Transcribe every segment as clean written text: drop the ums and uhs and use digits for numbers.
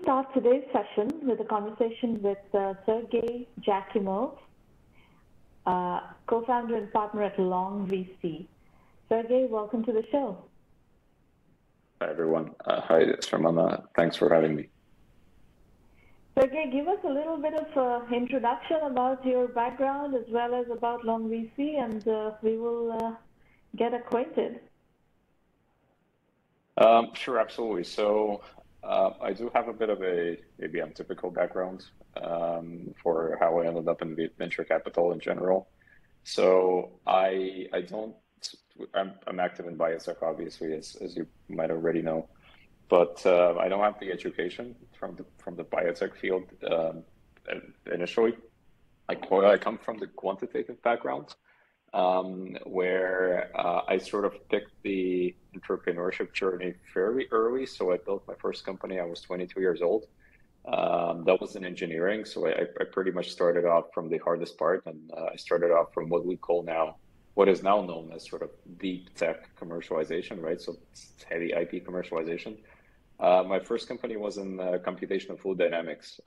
start today's session with a conversation with Sergey Jakimov, co-founder and partner at LongeVC. Sergey, welcome to the show. Hi, everyone. Hi, it's Ramana. Thanks for having me. Sergey, give us a little bit of introduction about your background as well as about LongeVC, and we will get acquainted. Sure, absolutely. So I do have a bit of a maybe untypical background for how I ended up in venture capital in general. So I'm active in biotech, obviously, as you might already know, but I don't have the education from the biotech field initially. I come from the quantitative background, where I sort of picked the entrepreneurship journey very early. So I built my first company. I was 22 years old. That was in engineering. So I pretty much started off from the hardest part, and I started off from what is now known as sort of deep tech commercialization, right? So it's heavy IP commercialization. My first company was in computational fluid dynamics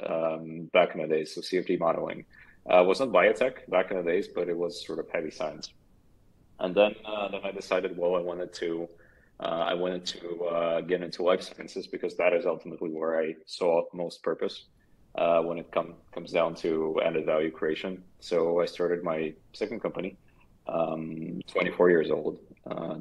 back in the days, so CFD modeling. It wasn't biotech back in the days, but it was sort of heavy science. And then I decided, well, I wanted to get into life sciences because that is ultimately where I saw most purpose when it comes down to added value creation. So I started my second company, 24 years old.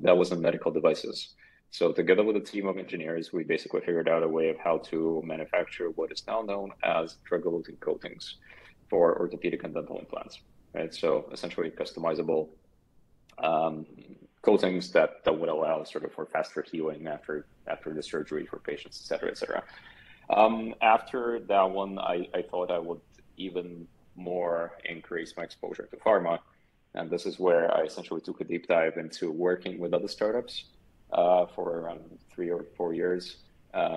That was in medical devices. So together with a team of engineers, we basically figured out a way of how to manufacture what is now known as drug-eluting coatings for orthopedic and dental implants, right? So essentially customizable coatings that would allow sort of for faster healing after the surgery for patients, et cetera, et cetera. After that one, I thought I would even more increase my exposure to pharma. And this is where I essentially took a deep dive into working with other startups for around 3 or 4 years,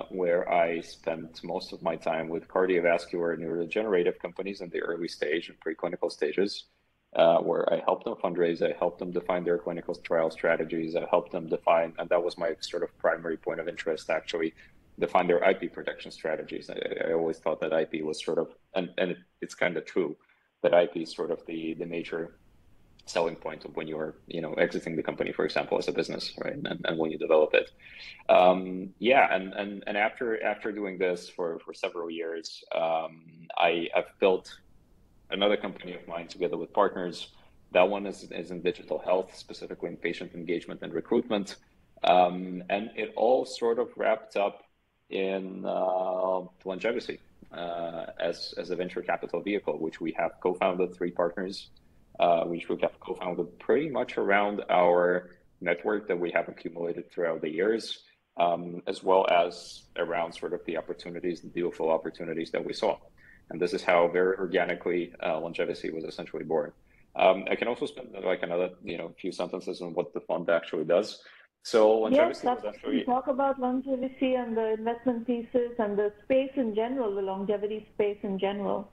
where I spent most of my time with cardiovascular neurodegenerative companies in the early stage and preclinical stages, where I helped them fundraise, I helped them define their clinical trial strategies, I helped them define, and that was my sort of primary point of interest, actually, define their IP protection strategies. I always thought that IP was sort of, and it's kind of true, that IP is sort of the major selling point of when you're exiting the company, for example, as a business, right? And when you develop it. And after doing this for several years, I have built another company of mine together with partners. That one is in digital health, specifically in patient engagement and recruitment. And it all sort of wrapped up in LongeVC as a venture capital vehicle, which we have co-founded 3 partners, which we have co-founded pretty much around our network that we have accumulated throughout the years, as well as around sort of the opportunities, the deal flow opportunities that we saw. And this is how very organically LongeVC was essentially born. I can also spend like another few sentences on what the fund actually does. So LongeVC was actually... Talk about LongeVC and the investment thesis and the space in general, the longevity space in general.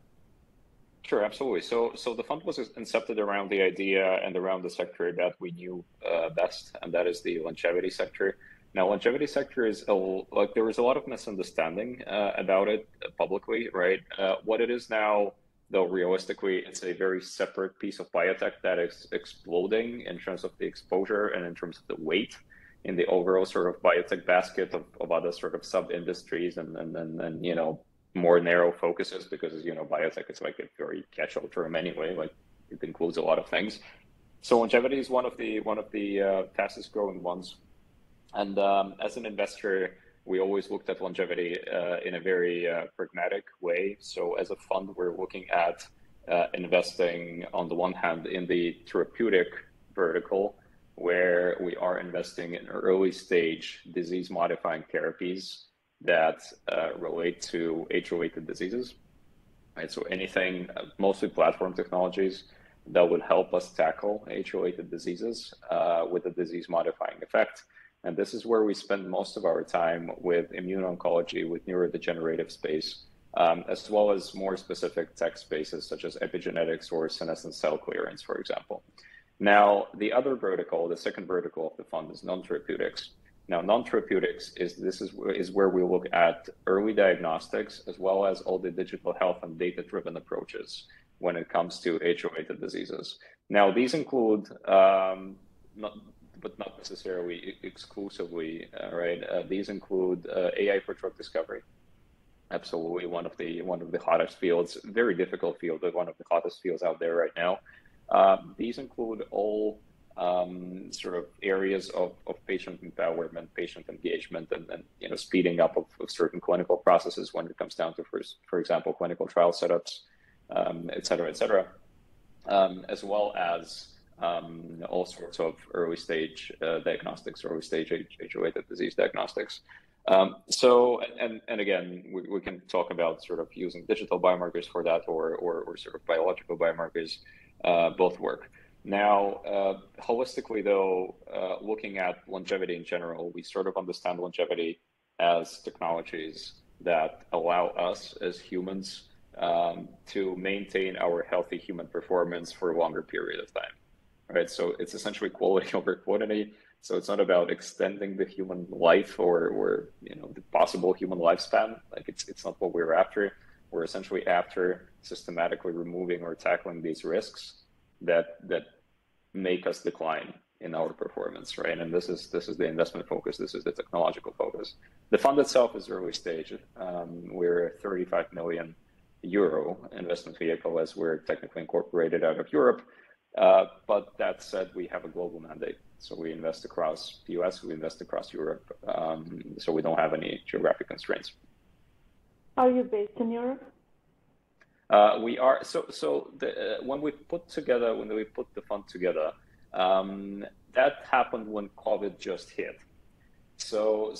Sure, absolutely. So the fund was incepted around the idea and around the sector that we knew best, and that is the longevity sector. Now, longevity sector is there was a lot of misunderstanding about it publicly, right? What it is now, though, realistically, it's a very separate piece of biotech that is exploding in terms of the exposure and in terms of the weight in the overall sort of biotech basket of other sort of sub industries and more narrow focuses, because biotech is like a very catch-all term anyway. Like it includes a lot of things. So longevity is one of the fastest growing ones. And as an investor, we always looked at longevity in a very pragmatic way. So as a fund, we're looking at investing on the one hand in the therapeutic vertical, where we are investing in early stage disease modifying therapies that relate to age-related diseases, right? So anything, mostly platform technologies that would help us tackle age-related diseases with a disease-modifying effect. And this is where we spend most of our time with immuno-oncology, with neurodegenerative space, as well as more specific tech spaces such as epigenetics or senescent cell clearance, for example. Now, the other vertical, the second vertical of the fund is non-therapeutics. Now, non-therapeutics is where we look at early diagnostics as well as all the digital health and data-driven approaches when it comes to age-related diseases. Now, these include, but not necessarily exclusively, right? These include AI for drug discovery. Absolutely, one of the hottest fields. Very difficult field, but one of the hottest fields out there right now. These include all sort of areas of patient empowerment, patient engagement, and speeding up of certain clinical processes when it comes down to, for example, clinical trial setups, et cetera, as well as all sorts of early stage diagnostics, early stage age-related disease diagnostics. And again, we can talk about sort of using digital biomarkers for that or sort of biological biomarkers. Both work. Now, holistically though, looking at longevity in general, we sort of understand longevity as technologies that allow us as humans to maintain our healthy human performance for a longer period of time, right? So it's essentially quality over quantity. So it's not about extending the human life or the possible human lifespan. Like it's not what we're after. We're essentially after systematically removing or tackling these risks that make us decline in our performance, right? And this is the investment focus. This is the technological focus. The fund itself is early stage. We're a 35 million euro investment vehicle as we're technically incorporated out of Europe. But that said, we have a global mandate. So we invest across the US, we invest across Europe. So we don't have any geographic constraints. Are you based in Europe? We are. When we put the fund together, that happened when COVID just hit. So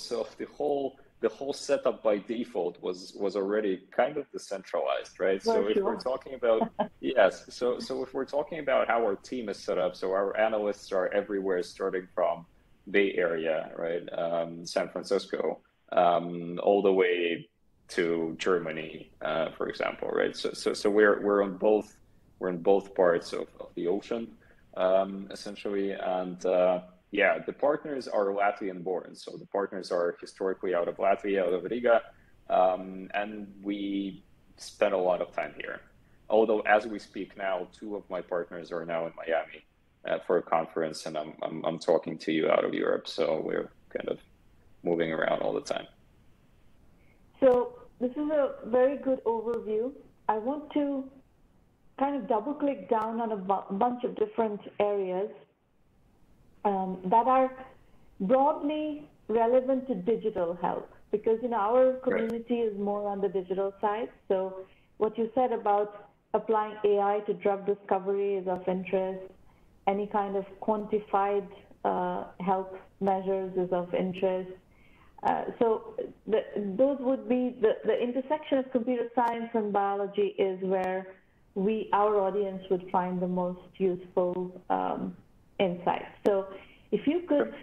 the whole setup by default was already kind of decentralized, right? So if we're talking about yes, so if we're talking about how our team is set up, so our analysts are everywhere, starting from Bay Area, right, San Francisco, all the way to Germany, for example, right? So we're in both parts of the ocean, essentially, and the partners are Latvian born. So the partners are historically out of Latvia, out of Riga, and we spend a lot of time here. Although as we speak now, two of my partners are now in Miami for a conference, and I'm talking to you out of Europe. So we're kind of moving around all the time. So this is a very good overview. I want to kind of double click down on a bunch of different areas that are broadly relevant to digital health, because our community is more on the digital side. So what you said about applying AI to drug discovery is of interest. Any kind of quantified health measures is of interest. So those would be the intersection of computer science and biology is where our audience would find the most useful insights. So if you could,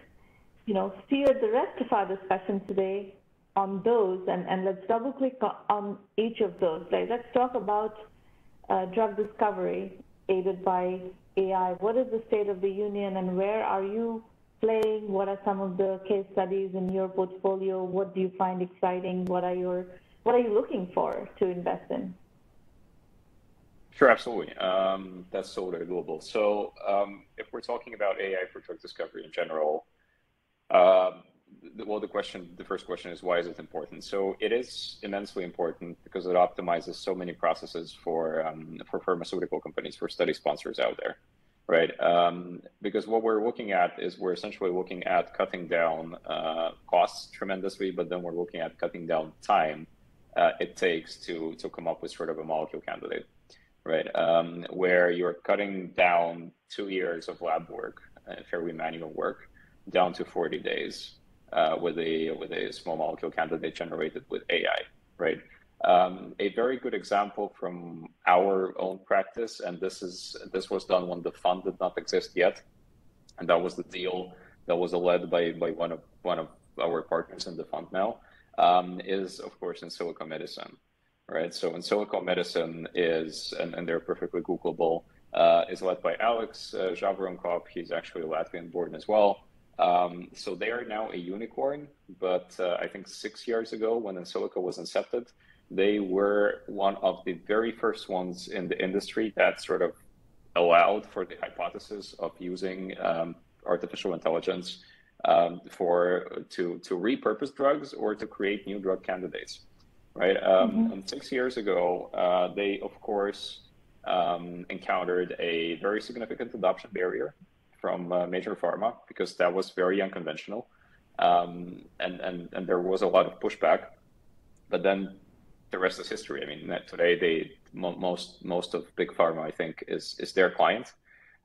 steer the rest of our discussion today on those, and let's double click on each of those. Let's talk about drug discovery aided by AI. What is the state of the union, and where are you playing? What are some of the case studies in your portfolio? What do you find exciting? What are you looking for to invest in? Sure, absolutely. That's totally doable. So if we're talking about AI for drug discovery in general, the first question is, why is it important? So it is immensely important because it optimizes so many processes for pharmaceutical companies, for study sponsors out there, right? Because what we're looking at is we're essentially looking at cutting down costs tremendously, but then we're looking at cutting down time it takes to come up with sort of a molecule candidate, right? Where you're cutting down 2 years of lab work, fairly manual work, down to 40 days with a small molecule candidate generated with AI, right? A very good example from our own practice, and this was done when the fund did not exist yet, and that was the deal that was led by one of our partners in the fund now, is of course in silico medicine, right? So in silico medicine is, and they're perfectly Googleable, is led by Alex Javronkov. He's actually Latvian born as well. So they are now a unicorn, but I think 6 years ago when InSilico was incepted, they were one of the very first ones in the industry that sort of allowed for the hypothesis of using artificial intelligence to repurpose drugs or to create new drug candidates, right? And 6 years ago, they of course encountered a very significant adoption barrier from major pharma because that was very unconventional, and there was a lot of pushback. But then the rest is history. I mean, today most of big pharma, I think, is their client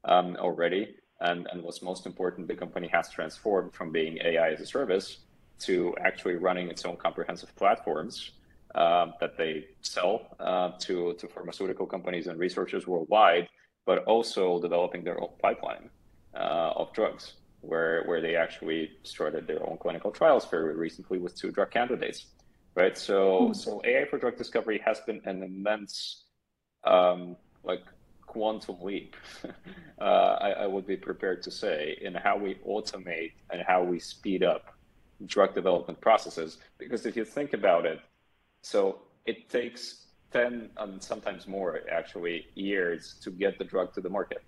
already. And what's most important, the company has transformed from being AI as a service to actually running its own comprehensive platforms that they sell to pharmaceutical companies and researchers worldwide, but also developing their own pipeline of drugs, where they actually started their own clinical trials very recently with 2 drug candidates, right? So AI for drug discovery has been an immense quantum leap, I would be prepared to say, in how we automate and how we speed up drug development processes. Because if you think about it, so it takes 10 and sometimes more actually years to get the drug to the market,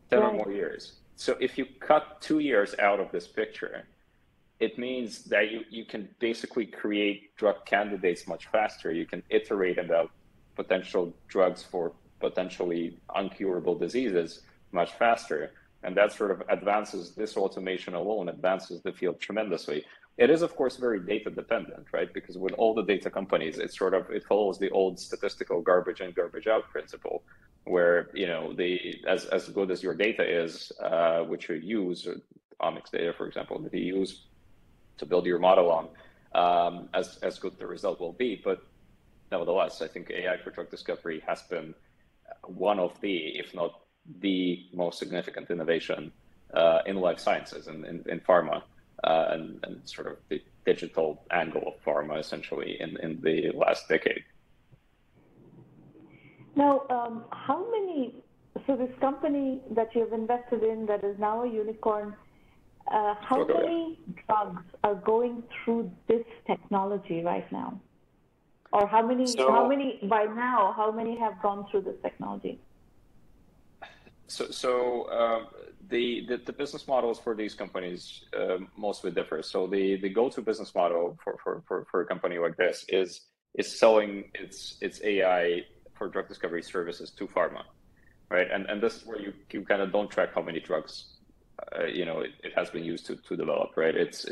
10 or more years. So if you cut 2 years out of this picture, it means that you can basically create drug candidates much faster. You can iterate about potential drugs for potentially uncurable diseases much faster. And that sort of advances, this automation alone advances the field tremendously. It is, of course, very data dependent, right? Because with all the data companies, it follows the old statistical garbage in, garbage out principle, where, you know, as good as your data is, which you use, omics data, for example, that you use to build your model on, as good the result will be. But nevertheless, I think AI for drug discovery has been one of the, if not the most significant innovation in life sciences and in pharma, and sort of the digital angle of pharma, essentially, in the last decade. Now, so this company that you've invested in that is now a unicorn, how many drugs are going through this technology right now? Or how many by now, how many have gone through this technology? So the business models for these companies mostly differ. So the go-to business model for a company like this is selling its AI for drug discovery services to pharma, right? And this is where you kind of don't track how many drugs it has been used to develop, right? It's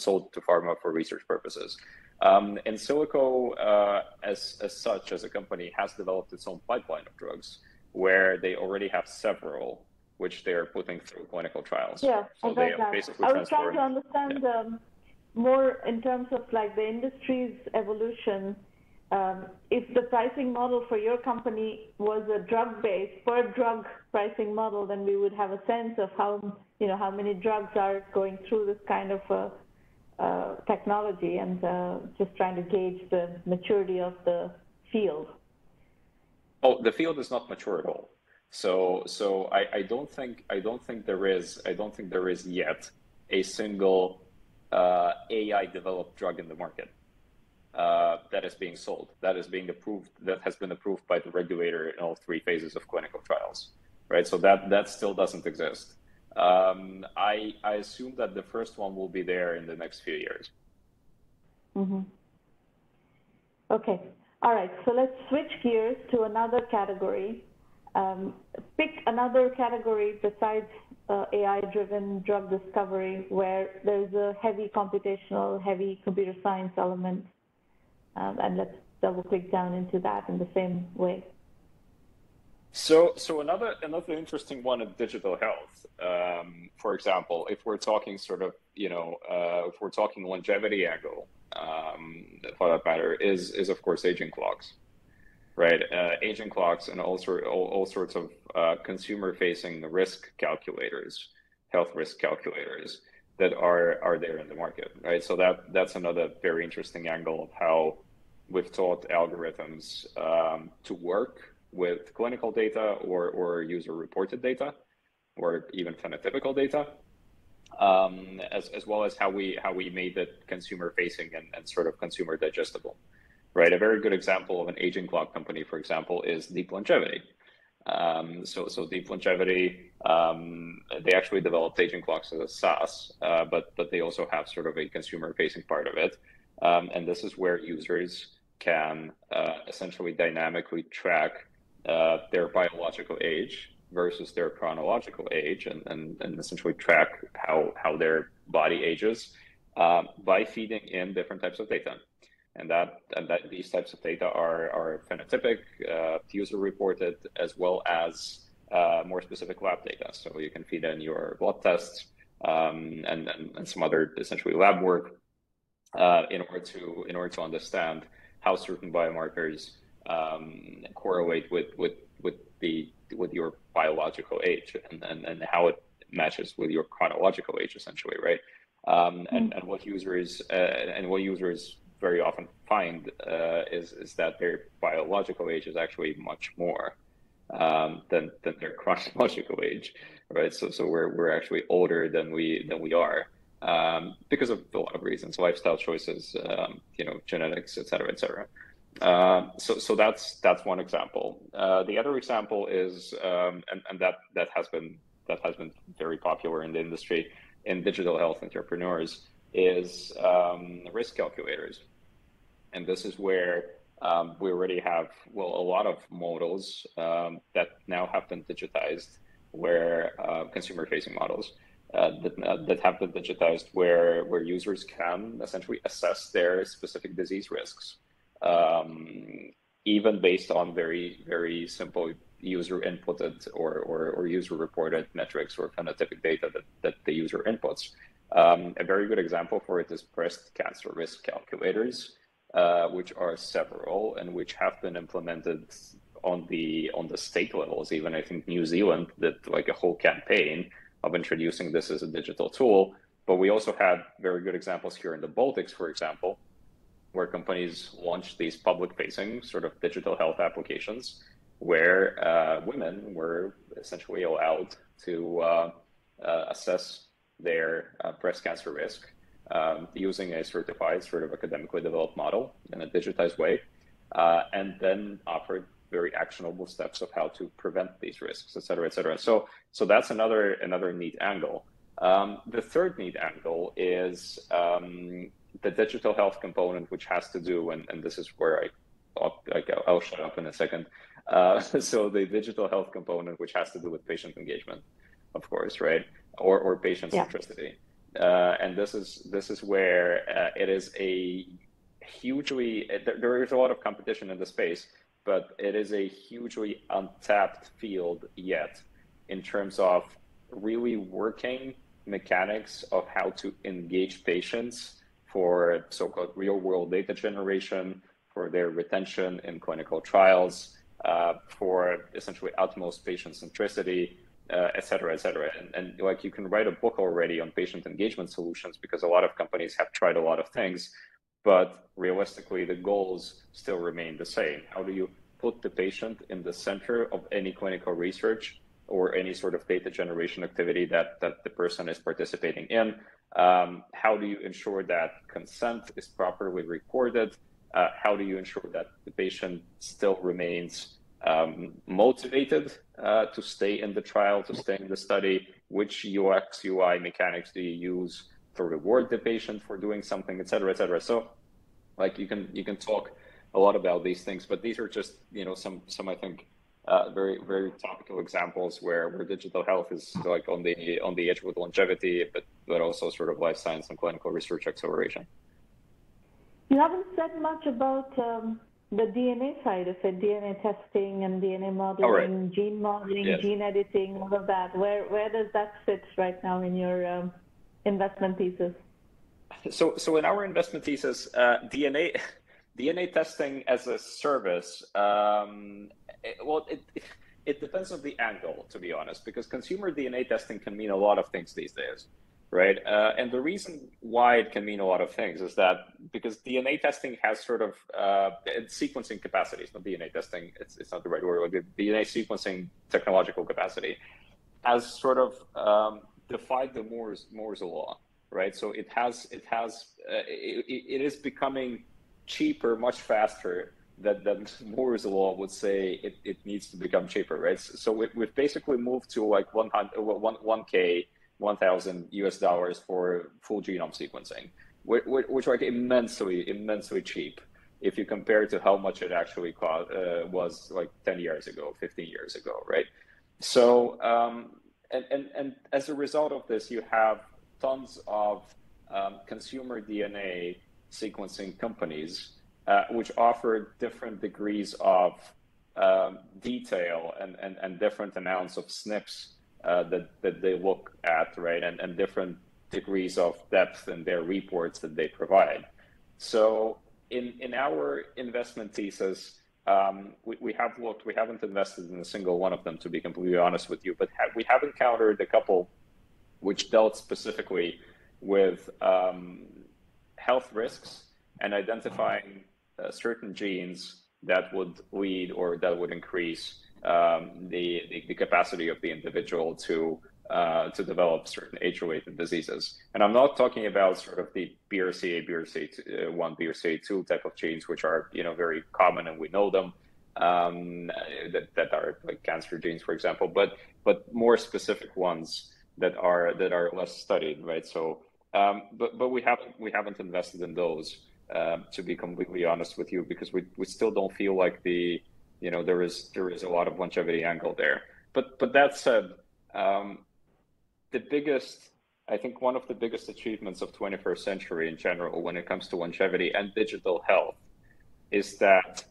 sold to pharma for research purposes. InSilico, as such, as a company, has developed its own pipeline of drugs where they already have several, which they are putting through clinical trials. Yeah, so I got that. I was trying to understand more in terms of like the industry's evolution. If the pricing model for your company was a drug-based, per drug pricing model, then we would have a sense of how many drugs are going through this kind of technology, and just trying to gauge the maturity of the field. Oh, the field is not mature at all. So I don't think there is yet a single AI developed drug in the market that is being sold, that is being approved, that has been approved by the regulator in all 3 phases of clinical trials, right? So that still doesn't exist. I assume that the first one will be there in the next few years. Mm-hmm. Okay. All right. So let's switch gears to another category. Pick another category besides AI-driven drug discovery where there's a heavy computational, heavy computer science element. And let's double click down into that in the same way. So another interesting one is digital health. For example, if we're talking if we're talking longevity angle, for that matter, is of course aging clocks, right? Aging clocks and all sorts of consumer-facing risk calculators, health risk calculators that are there in the market, right? So that's another very interesting angle of how we've taught algorithms to work with clinical data or user-reported data, or even phenotypical data. as well as how we made it consumer facing and sort of consumer digestible, right? A very good example of an aging clock company, for example, is Deep Longevity. So Deep Longevity, they actually developed aging clocks as a SaaS, but they also have sort of a consumer facing part of it. And this is where users can essentially dynamically track their biological age versus their chronological age, and essentially track how their body ages by feeding in different types of data. And that these types of data are phenotypic, user reported, as well as more specific lab data. So you can feed in your blood tests and some other essentially lab work in order to understand how certain biomarkers correlate with your biological age and how it matches with your chronological age, essentially, right? And what users very often find is that their biological age is actually much more than their chronological age, right? So we're actually older than we are because of a lot of reasons, lifestyle choices, genetics, et cetera, et cetera. So that's one example. The other example is, and that has been very popular in the industry, in digital health entrepreneurs, is risk calculators. And this is where we already have, a lot of models that now have been digitized, where consumer-facing models that have been digitized, where users can essentially assess their specific disease risks, even based on very, very simple user inputted or user reported metrics or phenotypic data that the user inputs. A very good example for it is breast cancer risk calculators, which are several and which have been implemented on the state levels. Even I think New Zealand did like a whole campaign of introducing this as a digital tool. But we also had very good examples here in the Baltics, for example, where companies launched these public-facing sort of digital health applications, where women were essentially allowed to assess their breast cancer risk using a certified, sort of academically developed model in a digitized way, and then offered very actionable steps of how to prevent these risks, et cetera, et cetera. So that's another neat angle. The third neat angle is the digital health component, which has to do, and this is where I'll shut up in a second. So the digital health component, which has to do with patient engagement, of course, right, or patient centricity. And this is where it is a hugely, there is a lot of competition in the space, but it is a hugely untapped field yet in terms of really working mechanics of how to engage patients for so-called real-world data generation, for their retention in clinical trials, for essentially utmost patient centricity, et cetera, et cetera. And like you can write a book already on patient engagement solutions because a lot of companies have tried a lot of things, but realistically, the goals still remain the same. How do you put the patient in the center of any clinical research or any sort of data generation activity that the person is participating in? How do you ensure that consent is properly recorded? How do you ensure that the patient still remains motivated to stay in the trial, to stay in the study? Which UX, UI mechanics do you use to reward the patient for doing something, et cetera, et cetera? So like you can talk a lot about these things, but these are just, some I think very, very topical examples where digital health is like on the edge with longevity, but also sort of life science and clinical research acceleration. You haven't said much about the DNA side of it, DNA testing and DNA modeling, gene modeling, gene editing, all of that. Where does that fit right now in your investment thesis? So in our investment thesis, DNA testing as a service, it depends on the angle, to be honest, because consumer DNA testing can mean a lot of things these days, right? And the reason why it can mean a lot of things is that because DNA testing has sort of sequencing capacities, not DNA testing, it's not the right word, like the DNA sequencing technological capacity has sort of defied the Moore's law, right? So it is becoming cheaper much faster than Moore's law would say it needs to become cheaper, right? So we've basically moved to like 1,000 US dollars for full genome sequencing, which like immensely cheap if you compare to how much it actually was like 10 years ago, 15 years ago, right? So and as a result of this, you have tons of consumer DNA sequencing companies which offer different degrees of detail and different amounts of SNPs that they look at, right? And different degrees of depth in their reports that they provide. So in our investment thesis, we haven't invested in a single one of them, to be completely honest with you, but we have encountered a couple which dealt specifically with health risks and identifying certain genes that would lead or that would increase the capacity of the individual to develop certain age-related diseases. And I'm not talking about sort of the BRCA, BRCA1, BRCA2 type of genes, which are very common and we know them, that are like cancer genes, for example, but more specific ones that are less studied, right? So, but we haven't invested in those. To be completely honest with you, because we still don't feel like there is a lot of longevity angle there. But that said, I think one of the biggest achievements of 21st century in general when it comes to longevity and digital health is that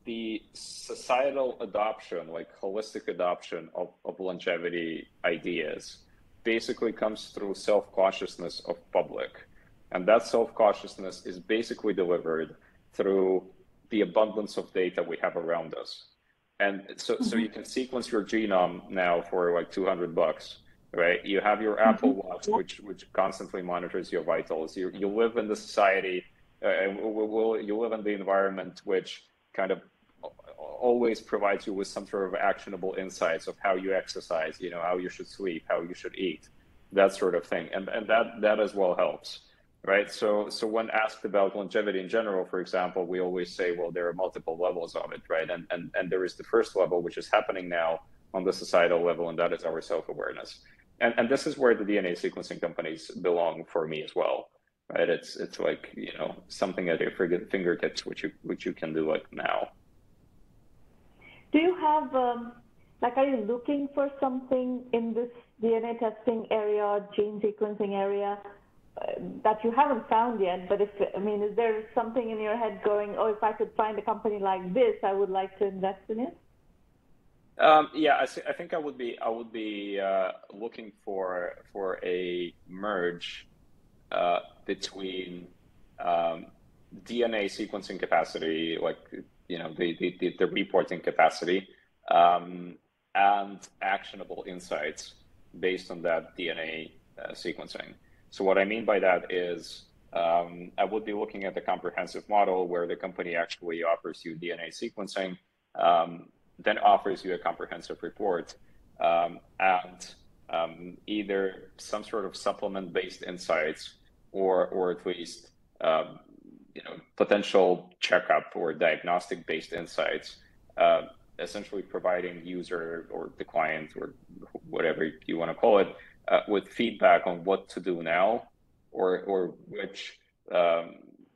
the societal adoption, like holistic adoption of longevity ideas, basically comes through self-consciousness of public. And that self-consciousness is basically delivered through the abundance of data we have around us. And so you can sequence your genome now for like $200, right? You have your Apple Watch, which constantly monitors your vitals. You live in the society, and you live in the environment which kind of always provides you with some sort of actionable insights of how you exercise, how you should sleep, how you should eat, that sort of thing. And that as well helps. Right. So when asked about longevity in general, for example, we always say, well, there are multiple levels of it. Right. And there is the first level, which is happening now on the societal level, and that is our self-awareness. And this is where the DNA sequencing companies belong for me as well. Right. It's like, something at your fingertips, which you can do like now. Do you have, are you looking for something in this DNA testing area, gene sequencing area, that you haven't found yet, but is there something in your head going, oh, if I could find a company like this, I would like to invest in it? Yeah, I think I would be looking for a merge between DNA sequencing capacity, like the reporting capacity, and actionable insights based on that DNA sequencing. So what I mean by that is I would be looking at the comprehensive model where the company actually offers you DNA sequencing, then offers you a comprehensive report, and either some sort of supplement-based insights or at least potential checkup or diagnostic-based insights, essentially providing user or the client or whatever you want to call it, with feedback on what to do now, or which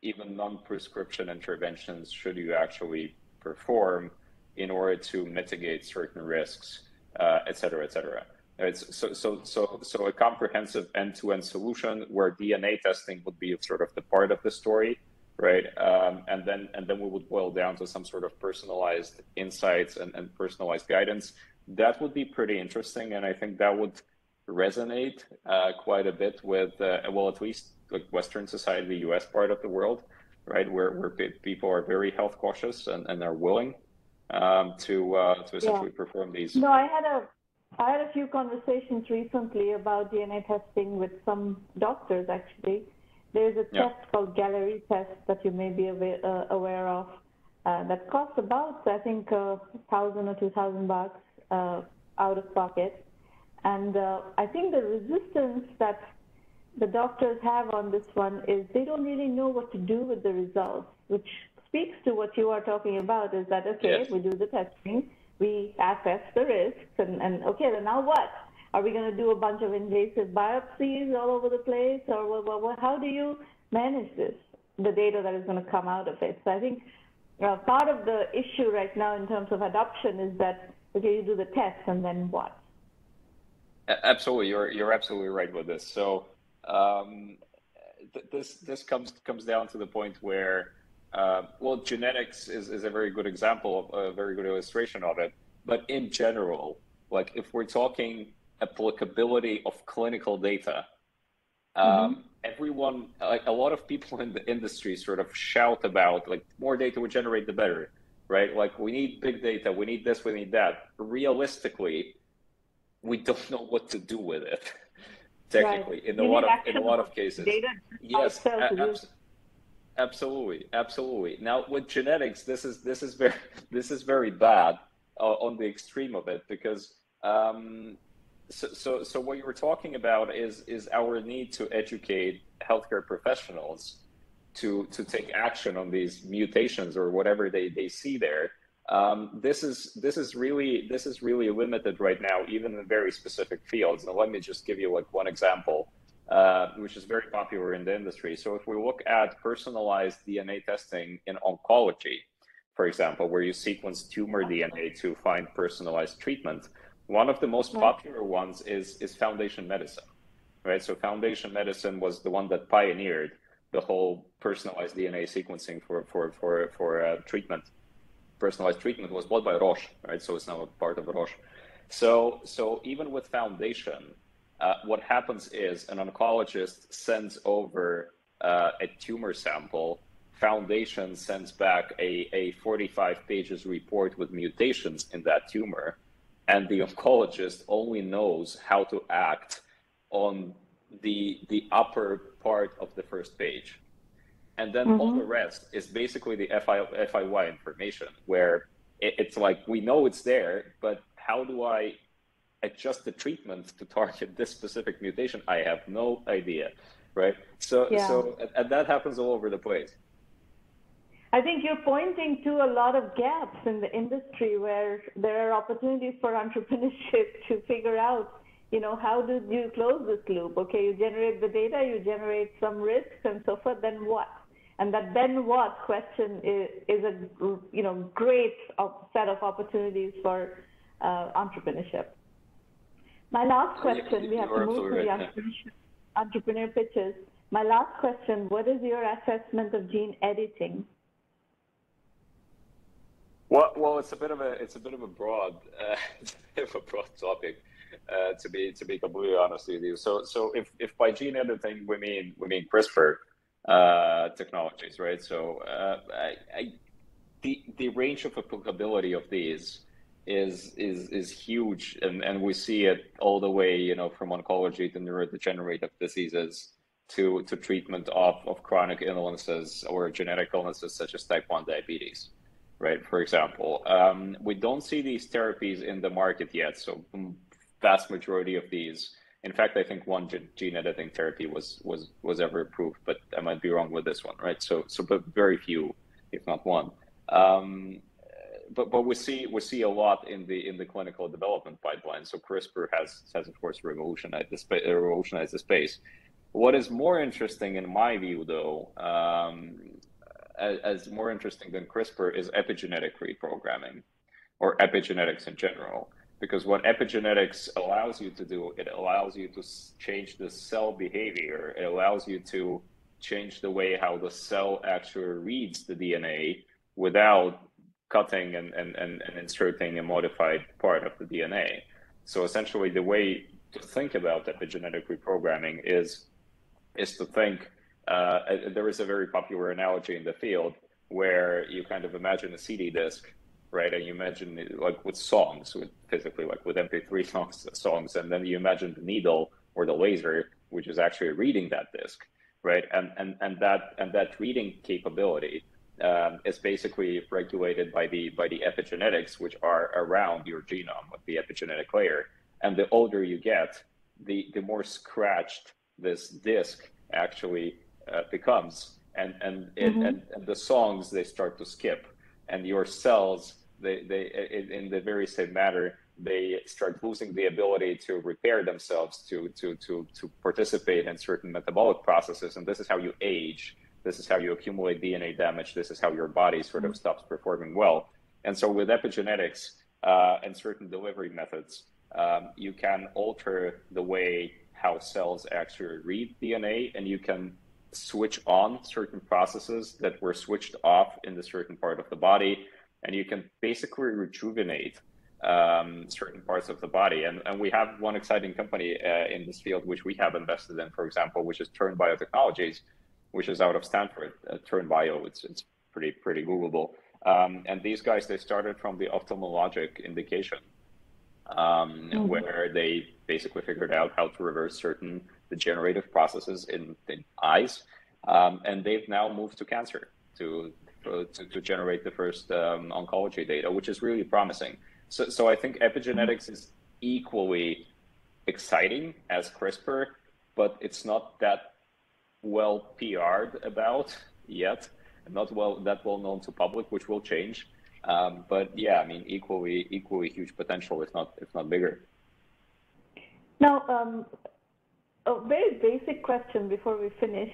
even non-prescription interventions should you actually perform in order to mitigate certain risks, et cetera, et cetera. So a comprehensive end-to-end solution where DNA testing would be sort of the part of the story, right? And then we would boil down to some sort of personalized insights and personalized guidance. That would be pretty interesting, and I think that would resonate quite a bit with, at least like Western society, the US part of the world, right, where people are very health cautious and are willing to essentially perform these. No, I had a few conversations recently about DNA testing with some doctors. Actually, there's a test called Gallery test that you may be aware of that costs about, I think, $1,000 or $2,000 out of pocket. And I think the resistance that the doctors have on this one is they don't really know what to do with the results, which speaks to what you are talking about, is that, okay, Yes. we do the testing, we assess the risks, and okay, then now what? Are we going to do a bunch of invasive biopsies all over the place? Or how do you manage this, the data that is going to come out of it? So I think part of the issue right now in terms of adoption is that, okay, you do the test and then what? Absolutely, you're absolutely right with this. So this comes down to the point where well, genetics is a very good example, a very good illustration of it. But in general, like if we're talking applicability of clinical data, everyone, like a lot of people in the industry, sort of shout about like more data we generate, the better, right? Like we need big data, we need this, we need that. Realistically, we don't know what to do with it. Technically, Right. in You need a lot of cases. data by Yes, itself. absolutely. Now with genetics, this is very bad on the extreme of it, because so what you were talking about is our need to educate healthcare professionals to take action on these mutations or whatever they see there. This is really limited right now, even in very specific fields. Now, let me just give you like one example, which is very popular in the industry. So if we look at personalized DNA testing in oncology, for example, where you sequence tumor DNA to find personalized treatment, one of the most popular ones is Foundation Medicine, right? So Foundation Medicine was the one that pioneered the whole personalized DNA sequencing for treatment. Personalized treatment was bought by Roche, right? So it's now a part of Roche. So even with Foundation, what happens is an oncologist sends over a tumor sample. Foundation sends back a 45 pages report with mutations in that tumor, and the oncologist only knows how to act on the upper part of the first page. And then all the rest is basically the FIY information, where it's like, we know it's there, but how do I adjust the treatment to target this specific mutation? I have no idea, right? And that happens all over the place. I think you're pointing to a lot of gaps in the industry where there are opportunities for entrepreneurship to figure out, how do you close this loop? Okay, you generate the data, you generate some risks and so forth, then what? And that then what question is a great set of opportunities for entrepreneurship. My last question, we have to move to the entrepreneur pitches. My last question, what is your assessment of gene editing? Well, it's a bit of a broad topic, to be completely honest with you. So if by gene editing we mean CRISPR technologies, right? So the range of applicability of these is huge, and we see it all the way, from oncology to neurodegenerative diseases to treatment of chronic illnesses or genetic illnesses such as type 1 diabetes, right? For example, we don't see these therapies in the market yet. So vast majority of these, in fact, I think one gene editing therapy was ever approved, but I might be wrong with this one, right? So but very few, if not one. But we see a lot in the clinical development pipeline. So CRISPR has of course revolutionized the space. What is more interesting in my view, though, as more interesting than CRISPR, is epigenetic reprogramming, or epigenetics in general. Because what epigenetics allows you to do, it allows you to change the cell behavior. It allows you to change the way how the cell actually reads the DNA without cutting and inserting a modified part of the DNA. So essentially, the way to think about epigenetic reprogramming is to think, there is a very popular analogy in the field where you kind of imagine a CD disc, right? And you imagine it like with songs, physically like with MP3 songs, and then you imagine the needle or the laser, which is actually reading that disc, right? And that reading capability is basically regulated by the epigenetics, which are around your genome, with the epigenetic layer. And the older you get, the more scratched this disc actually becomes, and the songs, they start to skip, and your cells, they in the very same manner, they start losing the ability to repair themselves, to participate in certain metabolic processes, and this is how you age. This is how you accumulate DNA damage. This is how your body sort of stops performing well. And so with epigenetics and certain delivery methods, you can alter the way how cells actually read DNA, and you can switch on certain processes that were switched off in the certain part of the body, and you can basically rejuvenate certain parts of the body. And we have one exciting company in this field, which we have invested in, for example, which is Turn Biotechnologies, which is out of Stanford. Turn Bio, it's pretty Googleable. And these guys, they started from the ophthalmologic indication, where they basically figured out how to reverse certain degenerative processes in eyes, and they've now moved to cancer to generate the first oncology data, which is really promising. So I think epigenetics is equally exciting as CRISPR, but it's not that well PR'd about yet, and not that well known to public, which will change. But yeah, I mean, equally huge potential, if not bigger. Now, a very basic question before we finish.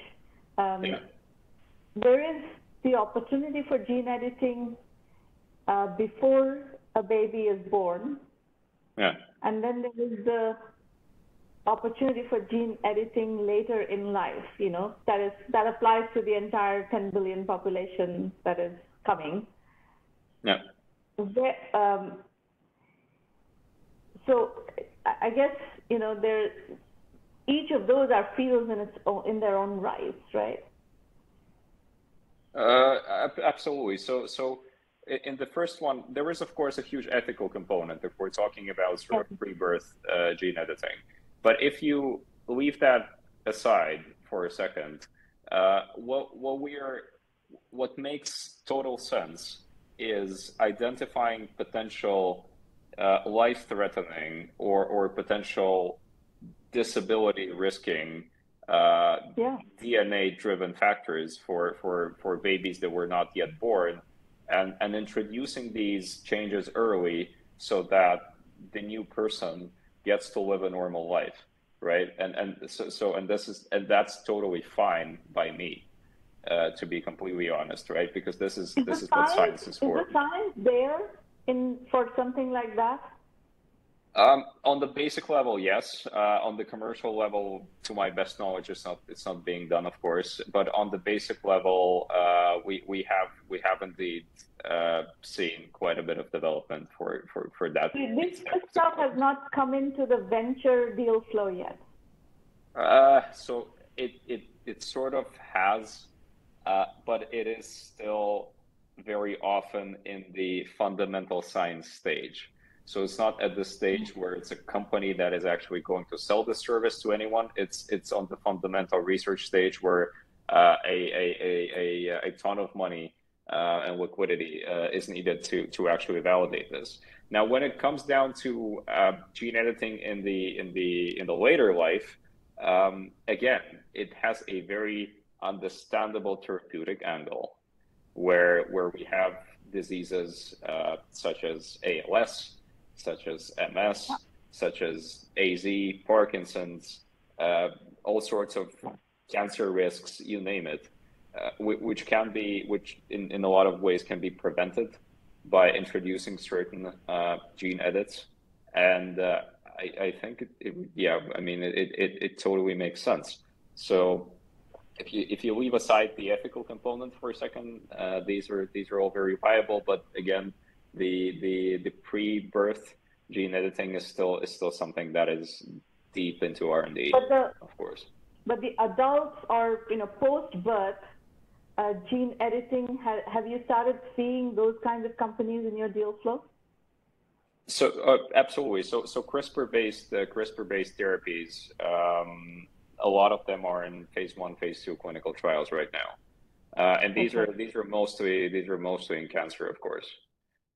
There is the opportunity for gene editing before a baby is born. Yeah. And then there is the opportunity for gene editing later in life, that applies to the entire 10 billion population that is coming. Yeah. So I guess, each of those are fields in their own rights, right? Absolutely. So in the first one, there is, of course, a huge ethical component if we're talking about sort of pre-birth gene editing. But if you leave that aside for a second, what makes total sense is identifying potential life-threatening or potential disability risking DNA-driven factors for babies that were not yet born, and introducing these changes early so that the new person gets to live a normal life, right? And that's totally fine by me, to be completely honest, right? Because this is what science is for. Is the science there for something like that? On the basic level, yes. On the commercial level, to my best knowledge, it's not being done, of course. But on the basic level, we have indeed seen quite a bit of development for that. This stuff has not come into the venture deal flow yet. So it sort of has, but it is still very often in the fundamental science stage. So it's not at the stage where it's a company that is actually going to sell the service to anyone. It's on the fundamental research stage where a ton of money and liquidity is needed to actually validate this. Now, when it comes down to gene editing in the later life, again, it has a very understandable therapeutic angle where we have diseases such as ALS, such as MS, such as AZ, Parkinson's, all sorts of cancer risks, you name it, which in a lot of ways can be prevented by introducing certain gene edits. And I think it totally makes sense. So if you leave aside the ethical component for a second, these are all very viable. But again, the pre-birth gene editing is still something that is deep into R&D, of course. But the adults or post-birth gene editing, have you started seeing those kinds of companies in your deal flow? So absolutely. So CRISPR-based therapies, a lot of them are in phase 1, phase 2 clinical trials right now, and these are mostly in cancer, of course.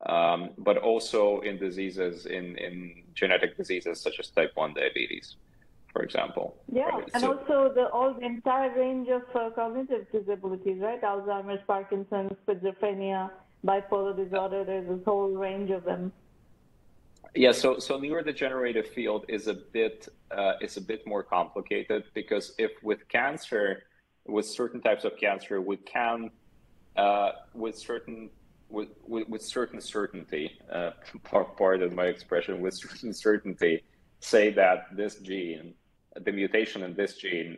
but also in diseases, in genetic diseases such as type 1 diabetes, for example. Yeah, Right? and So, also the entire range of cognitive disabilities, right? Alzheimer's, Parkinson's, schizophrenia, bipolar disorder. There's this whole range of them. yeah, so neurodegenerative field is a bit more complicated, because if with cancer, with certain types of cancer, we can with certain certainty, pardon my expression, with certain certainty, say that this gene, the mutation in this gene,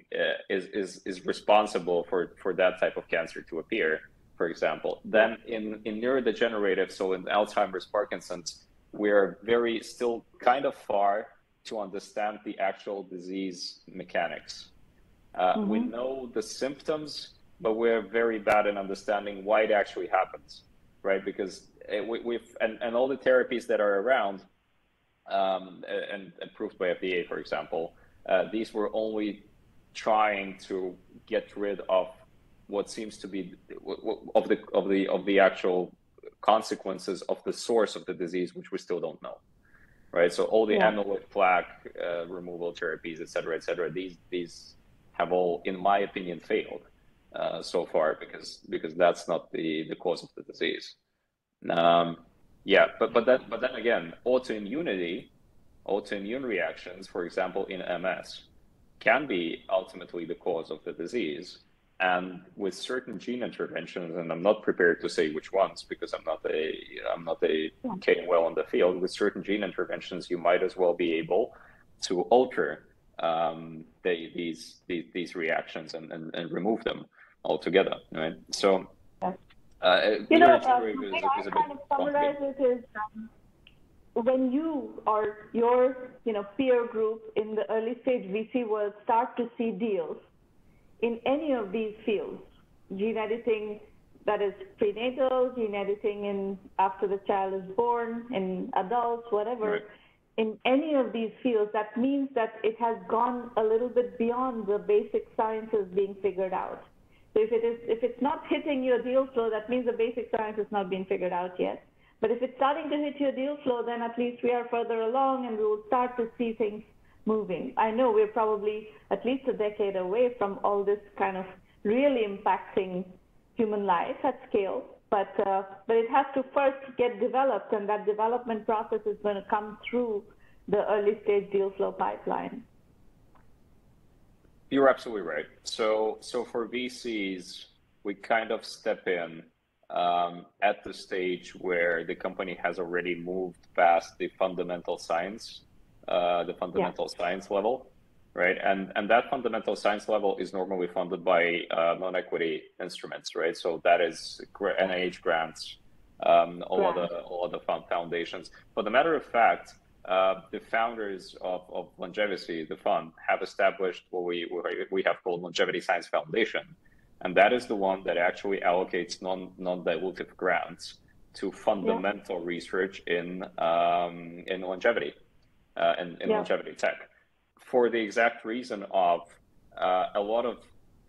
is responsible for that type of cancer to appear, for example. Then in neurodegenerative, so in Alzheimer's, Parkinson's, we're still kind of far to understand the actual disease mechanics. We know the symptoms, but we're very bad in understanding why it actually happens, right? Because and all the therapies that are around, and approved by FDA, for example, these were only trying to get rid of what seems to be of the actual consequences of the source of the disease, which we still don't know, right? So all the amyloid plaque removal therapies, et cetera, these have all, in my opinion, failed so far, because that's not the cause of the disease. Yeah, but then again, autoimmune reactions, for example, in MS, can be ultimately the cause of the disease. And with certain gene interventions, and I'm not prepared to say which ones, because I'm not a KOL in the field. With certain gene interventions, you might as well be able to alter these reactions and remove them altogether, right? So, the way I kind of summarize it is, when you or your peer group in the early stage VC world start to see deals in any of these fields, gene editing that is prenatal, gene editing in after the child is born, in adults, whatever, right. In any of these fields, that means that it has gone a little bit beyond the basic sciences being figured out. So if it's not hitting your deal flow, that means the basic science is not being figured out yet. But if it's starting to hit your deal flow, then at least we are further along and we will start to see things moving. I know we're probably at least a decade away from all this kind of really impacting human life at scale, but it has to first get developed, and that development process is going to come through the early stage deal flow pipeline. You're absolutely right. So for VCs, we kind of step in at the stage where the company has already moved past the fundamental science, science level, right? And that fundamental science level is normally funded by non-equity instruments, right? So that is NIH grants, all of the foundations. But the matter of fact, the founders of LongeVC, the fund, have established what we have called Longevity Science Foundation, and that is the one that actually allocates non-dilutive grants to fundamental research in longevity and in longevity tech, for the exact reason of a lot of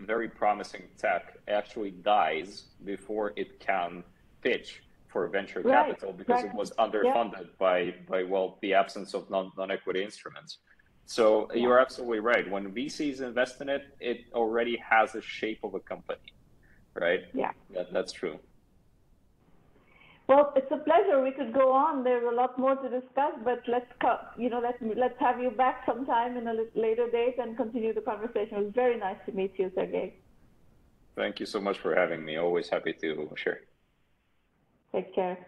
very promising tech actually dies before it can pitch for venture capital, because it was underfunded by the absence of non-equity instruments. So you're absolutely right. When VCs invest in it, it already has a shape of a company, right? Yeah, that's true. Well, it's a pleasure. We could go on. There's a lot more to discuss, but let's have you back sometime in a later date and continue the conversation. It was very nice to meet you, Sergey. Thank you so much for having me. Always happy to share. Take care.